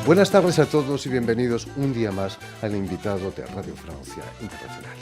Buenas tardes a todos y bienvenidos un día más al invitado de Radio Francia Internacional.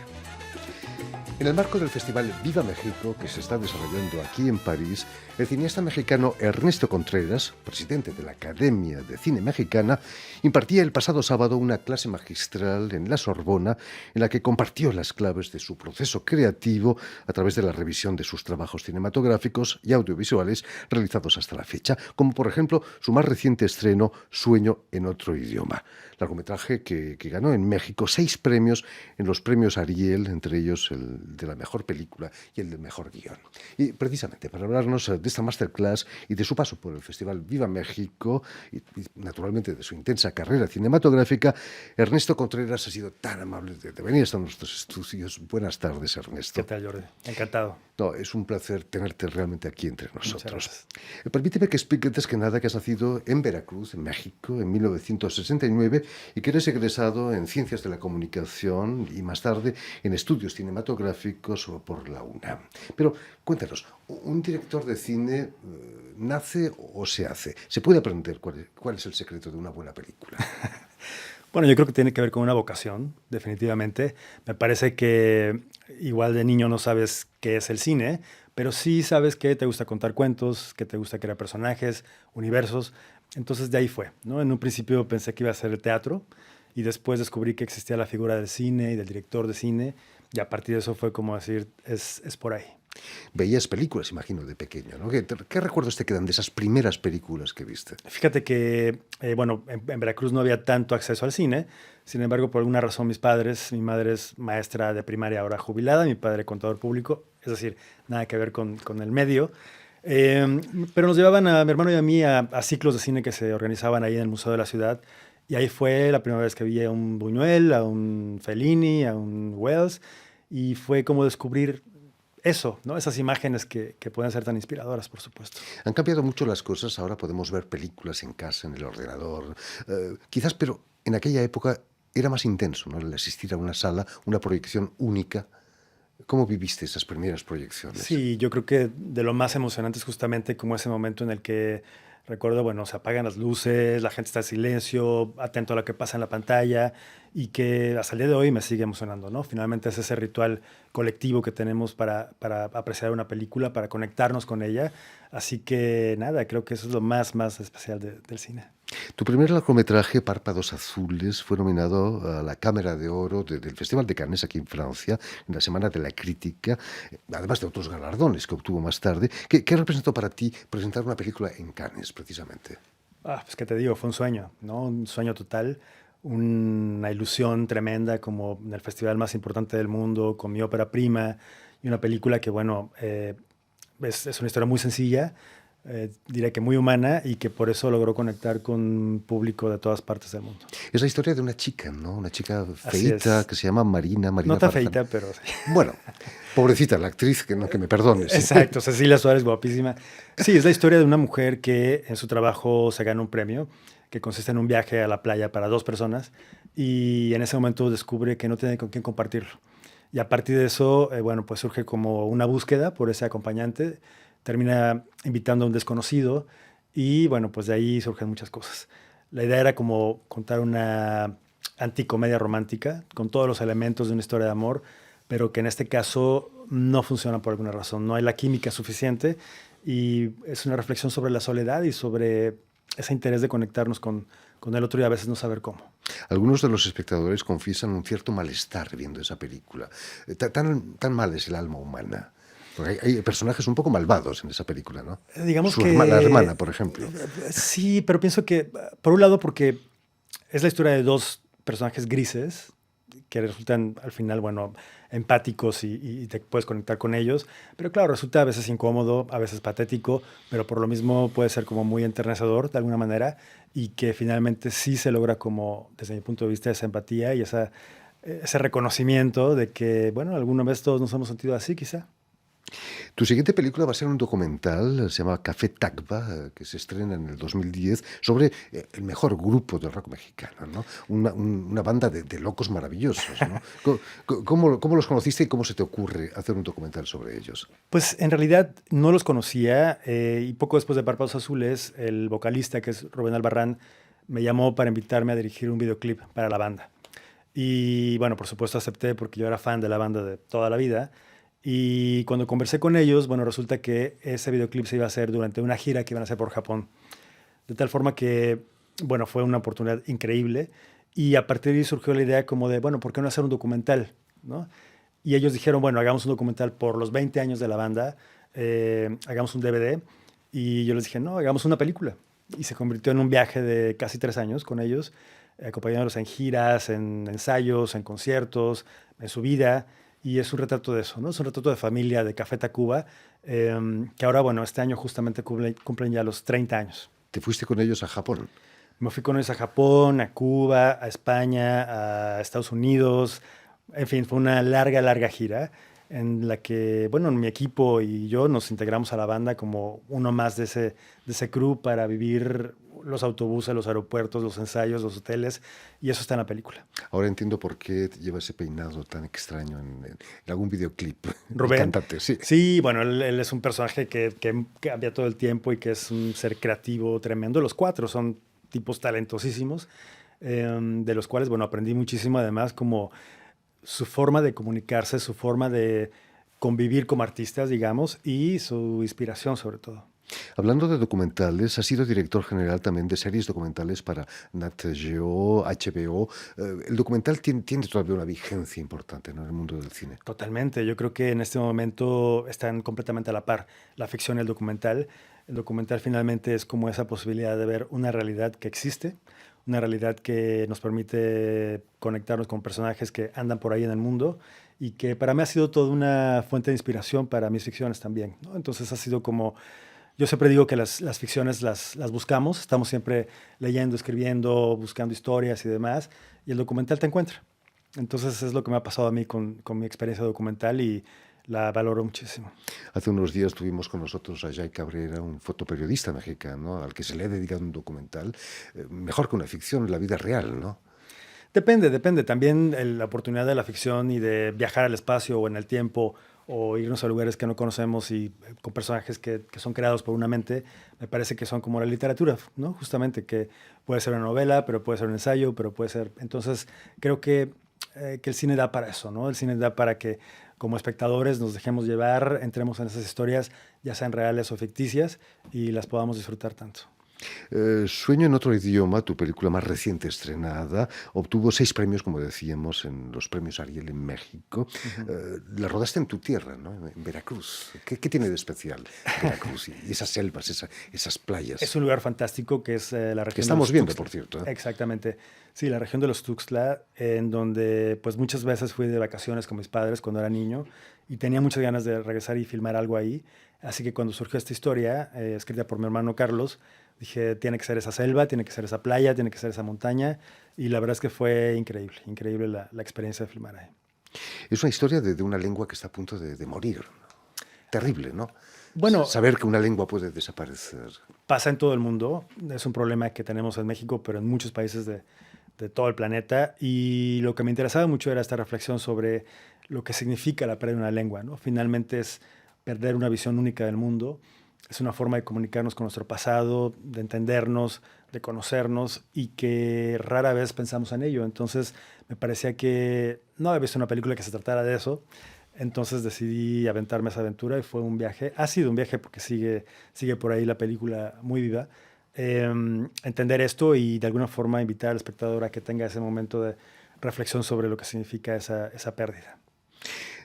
En el marco del festival Viva México, que se está desarrollando aquí en París, el cineasta mexicano Ernesto Contreras, presidente de la Academia de Cine Mexicana, impartía el pasado sábado una clase magistral en la Sorbona en la que compartió las claves de su proceso creativo a través de la revisión de sus trabajos cinematográficos y audiovisuales realizados hasta la fecha, como por ejemplo su más reciente estreno, Sueño en otro idioma, largometraje que ganó en México 6 premios en los premios Ariel, entre ellos el de la mejor película y el del mejor guión. Y precisamente para hablarnos de esta masterclass y de su paso por el Festival Viva México y naturalmente de su intensa carrera cinematográfica, Ernesto Contreras ha sido tan amable de venir hasta nuestros estudios. Buenas tardes, Ernesto. ¿Qué tal, Jordi? Encantado. No, es un placer tenerte realmente aquí entre nosotros. Permíteme que explique antes que nada que has nacido en Veracruz, en México, en 1969 y que eres egresado en Ciencias de la Comunicación y más tarde en Estudios Cinematográficos por la UNAM. Pero cuéntanos, ¿un director de cine nace o se hace? ¿Se puede aprender cuál es el secreto de una buena película? Bueno, yo creo que tiene que ver con una vocación, definitivamente. Me parece que igual de niño no sabes qué es el cine, pero sí sabes que te gusta contar cuentos, que te gusta crear personajes, universos. Entonces de ahí fue, ¿no? En un principio pensé que iba a ser el teatro y después descubrí que existía la figura del cine y del director de cine y a partir de eso fue como decir, es por ahí. Veías películas, imagino, de pequeño, ¿no? ¿Qué recuerdos te quedan de esas primeras películas que viste? Fíjate que, bueno, en Veracruz no había tanto acceso al cine. Sin embargo, por alguna razón mis padres, mi madre es maestra de primaria ahora jubilada, mi padre contador público, es decir, nada que ver con el medio. Pero nos llevaban a mi hermano y a mí a ciclos de cine que se organizaban ahí en el Museo de la Ciudad. Y ahí fue la primera vez que vi a un Buñuel, a un Fellini, a un Wells. Y fue como descubrir eso, ¿no? Esas imágenes que pueden ser tan inspiradoras, por supuesto. Han cambiado mucho las cosas, ahora podemos ver películas en casa, en el ordenador, quizás, pero en aquella época era más intenso, ¿no? El asistir a una sala, una proyección única. ¿Cómo viviste esas primeras proyecciones? Sí, yo creo que de lo más emocionante es justamente como ese momento en el que recuerdo, bueno, se apagan las luces, la gente está en silencio, atento a lo que pasa en la pantalla y que hasta el día de hoy me sigue emocionando, ¿no? Finalmente es ese ritual colectivo que tenemos para apreciar una película, para conectarnos con ella. Así que nada, creo que eso es lo más especial del cine. Tu primer largometraje, Párpados Azules, fue nominado a la Cámara de Oro del Festival de Cannes aquí en Francia, en la Semana de la Crítica, además de otros galardones que obtuvo más tarde. ¿Qué representó para ti presentar una película en Cannes, precisamente? Pues qué te digo, fue un sueño, ¿no? Un sueño total, una ilusión tremenda como en el festival más importante del mundo, con mi ópera prima y una película que, bueno, es una historia muy sencilla, diría que muy humana y que por eso logró conectar con un público de todas partes del mundo. Es la historia de una chica, ¿no? Una chica Así feita es. que se llama Marina No tan Farzán. feita, pero sí. Bueno, pobrecita la actriz, que me perdones. Exacto, Cecilia Suárez, guapísima. Sí, es la historia de una mujer que en su trabajo se gana un premio que consiste en un viaje a la playa para 2 personas y en ese momento descubre que no tiene con quién compartirlo. Y a partir de eso, bueno, pues surge como una búsqueda por ese acompañante, termina invitando a un desconocido y bueno, pues de ahí surgen muchas cosas. La idea era como contar una anticomedia romántica con todos los elementos de una historia de amor, pero que en este caso no funciona por alguna razón. No hay la química suficiente y es una reflexión sobre la soledad y sobre ese interés de conectarnos con el otro y a veces no saber cómo. Algunos de los espectadores confiesan un cierto malestar viendo esa película. Tan mal es el alma humana. Porque hay personajes un poco malvados en esa película, ¿no? Digamos La hermana, por ejemplo. Sí, pero pienso que, por un lado, porque es la historia de 2 personajes grises que resultan al final, bueno, empáticos y te puedes conectar con ellos, pero claro, resulta a veces incómodo, a veces patético, pero por lo mismo puede ser como muy enternecedor de alguna manera y que finalmente sí se logra como, desde mi punto de vista, esa empatía y ese reconocimiento de que, bueno, alguna vez todos nos hemos sentido así, quizá. Tu siguiente película va a ser un documental, se llama Café Tacuba, que se estrena en el 2010, sobre el mejor grupo de rock mexicano, ¿no? Una banda de locos maravillosos, ¿no? ¿Cómo los conociste y cómo se te ocurre hacer un documental sobre ellos? Pues en realidad no los conocía y poco después de Párpados Azules, el vocalista, que es Rubén Albarrán, me llamó para invitarme a dirigir un videoclip para la banda. Y bueno, por supuesto acepté porque yo era fan de la banda de toda la vida. Y cuando conversé con ellos, bueno, resulta que ese videoclip se iba a hacer durante una gira que iban a hacer por Japón. De tal forma que, bueno, fue una oportunidad increíble. Y a partir de ahí surgió la idea como de, bueno, ¿por qué no hacer un documental? ¿No? Y ellos dijeron, bueno, hagamos un documental por los 20 años de la banda, hagamos un DVD. Y yo les dije, no, hagamos una película. Y se convirtió en un viaje de casi 3 años con ellos, acompañándolos en giras, en ensayos, en conciertos, en su vida. Y es un retrato de eso, ¿no? Es un retrato de familia de Café Tacuba, que ahora, bueno, este año justamente cumplen ya los 30 años. ¿Te fuiste con ellos a Japón? Me fui con ellos a Japón, a Cuba, a España, a Estados Unidos. En fin, fue una larga, larga gira en la que, bueno, mi equipo y yo nos integramos a la banda como uno más de ese crew para vivir los autobuses, los aeropuertos, los ensayos, los hoteles, y eso está en la película. Ahora entiendo por qué te lleva ese peinado tan extraño en algún videoclip. El Rubén, cantante, sí. sí, bueno, él es un personaje que cambia todo el tiempo y que es un ser creativo tremendo. Los cuatro son tipos talentosísimos, de los cuales, bueno, aprendí muchísimo, además, como su forma de comunicarse, su forma de convivir como artistas, digamos, y su inspiración sobre todo. Hablando de documentales, has sido director general también de series documentales para Nat Geo, HBO. El documental tiene todavía una vigencia importante, ¿no?, en el mundo del cine. Totalmente, yo creo que en este momento están completamente a la par la ficción y el documental. El documental finalmente es como esa posibilidad de ver una realidad que existe, una realidad que nos permite conectarnos con personajes que andan por ahí en el mundo y que para mí ha sido toda una fuente de inspiración para mis ficciones también, ¿no? Entonces ha sido como, yo siempre digo que las ficciones las buscamos, estamos siempre leyendo, escribiendo, buscando historias y demás, y el documental te encuentra. Entonces es lo que me ha pasado a mí con mi experiencia documental y la valoro muchísimo. Hace unos días tuvimos con nosotros a Jay Cabrera, un fotoperiodista mexicano, al que se le ha dedicado un documental, mejor que una ficción, la vida real, ¿no? Depende. También la oportunidad de la ficción y de viajar al espacio o en el tiempo o irnos a lugares que no conocemos y con personajes que son creados por una mente, me parece que son como la literatura, ¿no? Justamente que puede ser una novela, pero puede ser un ensayo, pero puede ser... Entonces, creo que el cine da para eso, ¿no? El cine da para que como espectadores nos dejemos llevar, entremos en esas historias, ya sean reales o ficticias, y las podamos disfrutar tanto. Sueño en otro idioma, tu película más reciente estrenada, obtuvo 6 premios, como decíamos, en los premios Ariel en México. Ujú. La rodaste en tu tierra, ¿no? En Veracruz. ¿Qué tiene de especial Veracruz y esas selvas, esas Es playas? un lugar fantástico que es la Que región de estamos los viendo, Tuxtla. por cierto, ¿eh? Exactamente. Sí, la región de los Tuxtla, en donde pues muchas veces fui de vacaciones con mis padres cuando era niño y tenía muchas ganas de regresar y filmar algo ahí. Así que cuando surgió esta historia, escrita por mi hermano Carlos, dije, tiene que ser esa selva, tiene que ser esa playa, tiene que ser esa montaña. Y la verdad es que fue increíble, increíble la experiencia de filmar ahí. Es una historia de una lengua que está a punto de morir, ¿no? Terrible, ¿no? Bueno, Saber que una lengua puede desaparecer. pasa en todo el mundo, es un problema que tenemos en México, pero en muchos países de todo el planeta. Y lo que me interesaba mucho era esta reflexión sobre lo que significa la pérdida de una lengua, ¿no? Finalmente es perder una visión única del mundo, es una forma de comunicarnos con nuestro pasado, de entendernos, de conocernos y que rara vez pensamos en ello. Entonces me parecía que no había visto una película que se tratara de eso. Entonces decidí aventarme esa aventura y fue un viaje. Ha sido un viaje porque sigue por ahí la película muy viva. Entender esto y de alguna forma invitar al espectador a que tenga ese momento de reflexión sobre lo que significa esa pérdida.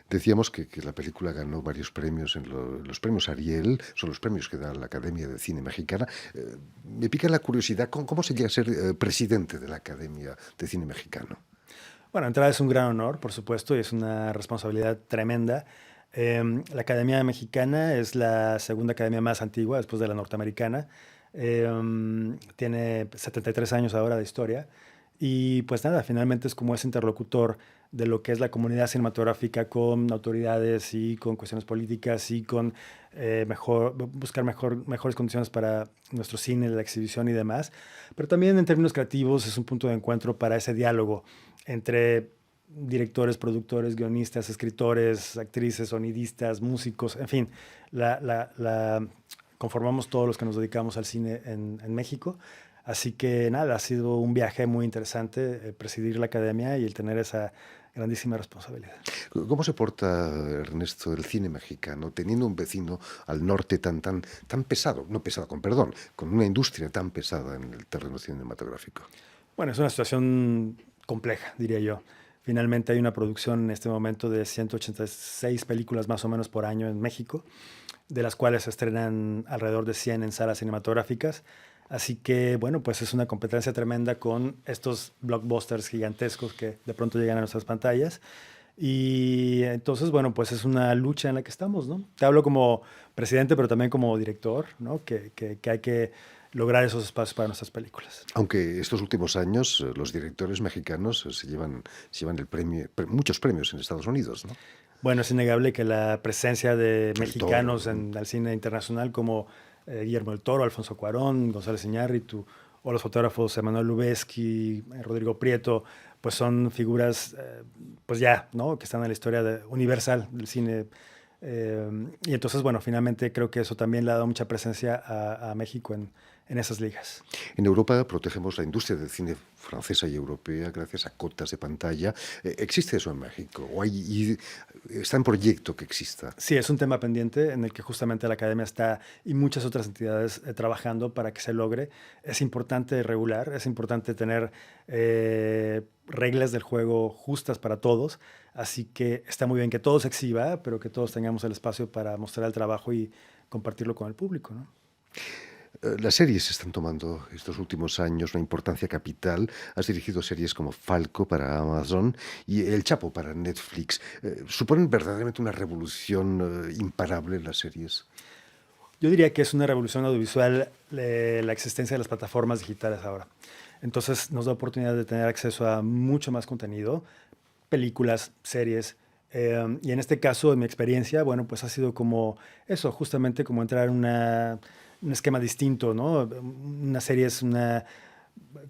Decíamos que la película ganó varios premios en los premios Ariel, son los premios que da la Academia de Cine Mexicana. Me pica la curiosidad, ¿cómo se llega a ser presidente de la Academia de Cine Mexicano? Bueno, entrar es un gran honor, por supuesto, y es una responsabilidad tremenda. La Academia Mexicana es la segunda academia más antigua después de la norteamericana. Tiene 73 años ahora de historia. Y pues nada, finalmente es como ese interlocutor de lo que es la comunidad cinematográfica con autoridades y con cuestiones políticas y con buscar mejores condiciones para nuestro cine, la exhibición y demás. Pero también en términos creativos es un punto de encuentro para ese diálogo entre directores, productores, guionistas, escritores, actrices, sonidistas, músicos, en fin, la conformamos todos los que nos dedicamos al cine en México. Así que nada, ha sido un viaje muy interesante presidir la academia y el tener esa grandísima responsabilidad. ¿Cómo se porta, Ernesto, el cine mexicano, teniendo un vecino al norte tan pesado, no pesado, con perdón, con una industria tan pesada en el terreno cinematográfico? Bueno, es una situación compleja, diría yo. Finalmente hay una producción en este momento de 186 películas más o menos por año en México, de las cuales se estrenan alrededor de 100 en salas cinematográficas. Así que, bueno, pues es una competencia tremenda con estos blockbusters gigantescos que de pronto llegan a nuestras pantallas. Y entonces, bueno, pues es una lucha en la que estamos, ¿no? Te hablo como presidente, pero también como director, ¿no? Que hay que lograr esos espacios para nuestras películas. Aunque estos últimos años los directores mexicanos se llevan muchos premios en Estados Unidos, ¿no? Bueno, es innegable que la presencia de El mexicanos Toro. en el cine internacional como Guillermo del Toro, Alfonso Cuarón, González Iñárritu o los fotógrafos Emanuel Lubezki, Rodrigo Prieto, pues son figuras, pues ya, ¿no? Que están en la historia universal del cine. Y entonces, bueno, finalmente creo que eso también le ha dado mucha presencia a México en esas ligas. En Europa protegemos la industria del cine francesa y europea gracias a cotas de pantalla. ¿Existe eso en México? ¿Está en proyecto que exista? Sí, es un tema pendiente en el que justamente la academia está y muchas otras entidades trabajando para que se logre. Es importante regular, es importante tener reglas del juego justas para todos. Así que está muy bien que todo se exhiba, pero que todos tengamos el espacio para mostrar el trabajo y compartirlo con el público, ¿no? Las series están tomando estos últimos años una importancia capital. Has dirigido series como Falco para Amazon y El Chapo para Netflix. ¿Suponen verdaderamente una revolución imparable en las series? Yo diría que es una revolución audiovisual la existencia de las plataformas digitales ahora. Entonces nos da oportunidad de tener acceso a mucho más contenido, películas, series. Y en este caso, en mi experiencia, bueno, pues ha sido como eso, justamente como entrar en un esquema distinto, ¿no? Una serie es una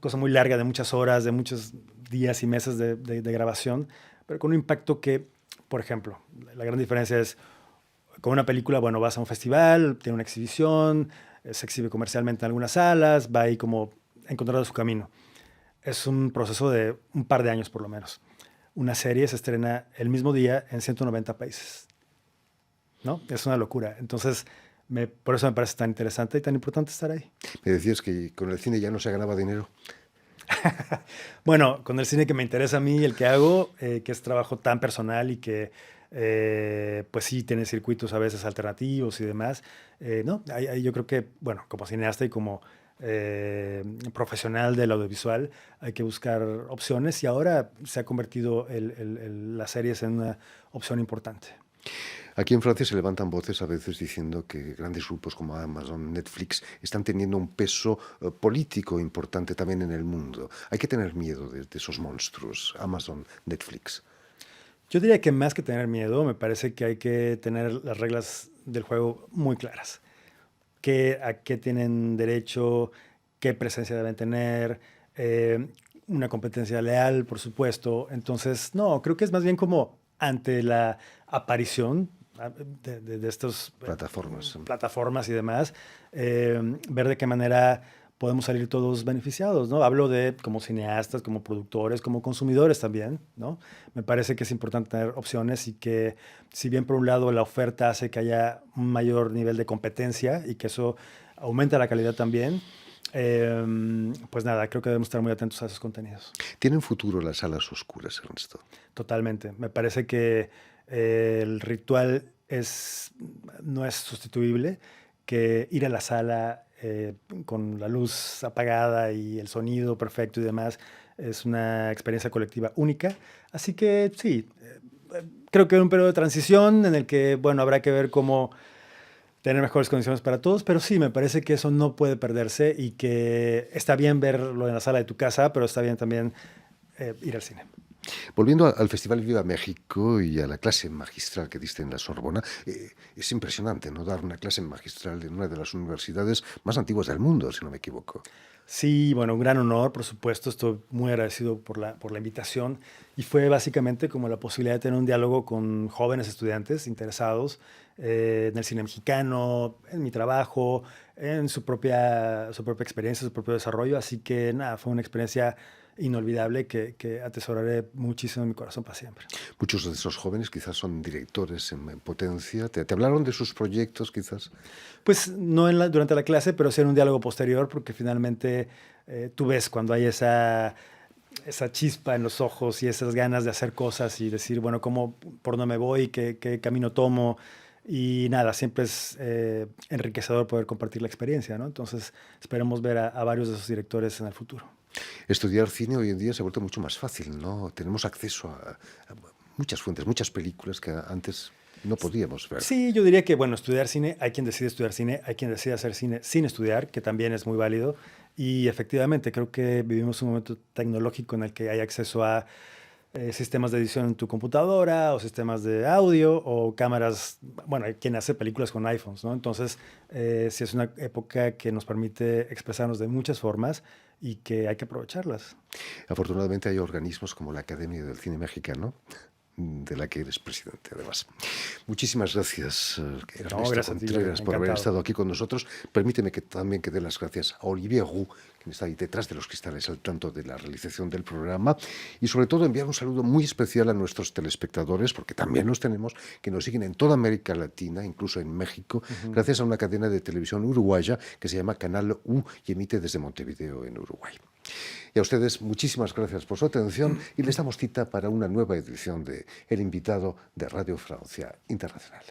cosa muy larga, de muchas horas, de muchos días y meses de grabación, pero con un impacto que, por ejemplo, la gran diferencia es, con una película, bueno, vas a un festival, tiene una exhibición, se exhibe comercialmente en algunas salas, va ahí como encontrando su camino. Es un proceso de un par de años por lo menos. Una serie se estrena el mismo día en 190 países, ¿no? Es una locura. Entonces, por eso me parece tan interesante y tan importante estar ahí. Me decías que con el cine ya no se ganaba dinero. Bueno, con el cine que me interesa a mí, el que hago, que es trabajo tan personal y que, pues sí, tiene circuitos a veces alternativos y demás, ¿no? Yo creo que, bueno, como cineasta y como profesional del audiovisual, hay que buscar opciones y ahora se ha convertido las series en una opción importante. Aquí en Francia se levantan voces a veces diciendo que grandes grupos como Amazon, Netflix están teniendo un peso político importante también en el mundo. Hay que tener miedo de esos monstruos, Amazon, Netflix. Yo diría que más que tener miedo, me parece que hay que tener las reglas del juego muy claras. A qué tienen derecho, qué presencia deben tener, una competencia leal, por supuesto. Entonces, no, creo que es más bien como ante la aparición de estas Plataformas. plataformas y demás, ver de qué manera podemos salir todos beneficiados, ¿no? Hablo de como cineastas, como productores, como consumidores también, ¿no? Me parece que es importante tener opciones y que si bien por un lado la oferta hace que haya un mayor nivel de competencia y que eso aumenta la calidad también, pues nada, creo que debemos estar muy atentos a esos contenidos. ¿Tienen futuro las salas oscuras, Ernesto? Totalmente. Me parece que el ritual no es sustituible, que ir a la sala con la luz apagada y el sonido perfecto y demás es una experiencia colectiva única. Así que sí, creo que hay un periodo de transición en el que, bueno, habrá que ver cómo tener mejores condiciones para todos, pero sí, me parece que eso no puede perderse y que está bien verlo en la sala de tu casa, pero está bien también ir al cine. Volviendo al Festival Viva México y a la clase magistral que diste en la Sorbona, es impresionante, ¿no? Dar una clase magistral en una de las universidades más antiguas del mundo, si no me equivoco. Sí, bueno, un gran honor, por supuesto. Estoy muy agradecido por la invitación y fue básicamente como la posibilidad de tener un diálogo con jóvenes estudiantes interesados en el cine mexicano, en mi trabajo, en su propia experiencia, su propio desarrollo. Así que nada, fue una experiencia inolvidable que atesoraré muchísimo en mi corazón para siempre. Muchos de esos jóvenes quizás son directores en potencia. ¿Te hablaron de sus proyectos quizás? Pues no durante la clase, pero sí en un diálogo posterior, porque finalmente tú ves cuando hay esa chispa en los ojos y esas ganas de hacer cosas y decir, bueno, por dónde me voy, qué camino tomo. Y nada, siempre es enriquecedor poder compartir la experiencia, ¿no? Entonces, esperemos ver a varios de esos directores en el futuro. Estudiar cine hoy en día se ha vuelto mucho más fácil, ¿no? Tenemos acceso a muchas fuentes, muchas películas que antes no podíamos ver. Sí, yo diría que, bueno, estudiar cine, hay quien decide estudiar cine, hay quien decide hacer cine sin estudiar, que también es muy válido. Y efectivamente, creo que vivimos un momento tecnológico en el que hay acceso a sistemas de edición en tu computadora o sistemas de audio o cámaras. Bueno, hay quien hace películas con iPhones, ¿no? Entonces, sí es una época que nos permite expresarnos de muchas formas y que hay que aprovecharlas. Afortunadamente hay organismos como la Academia del Cine Mexicano, de la que eres presidente, además. Muchísimas gracias, No, Ernesto gracias a ti, Contreras, por haber encantado. estado aquí con nosotros. Permíteme que también que dé las gracias a Olivier Roux, quien está ahí detrás de los cristales al tanto de la realización del programa, y sobre todo enviar un saludo muy especial a nuestros telespectadores, porque también los tenemos, que nos siguen en toda América Latina, incluso en México, gracias a una cadena de televisión uruguaya que se llama Canal U y emite desde Montevideo, en Uruguay. Y a ustedes, muchísimas gracias por su atención y les damos cita para una nueva edición de El Invitado de Radio Francia Internacional.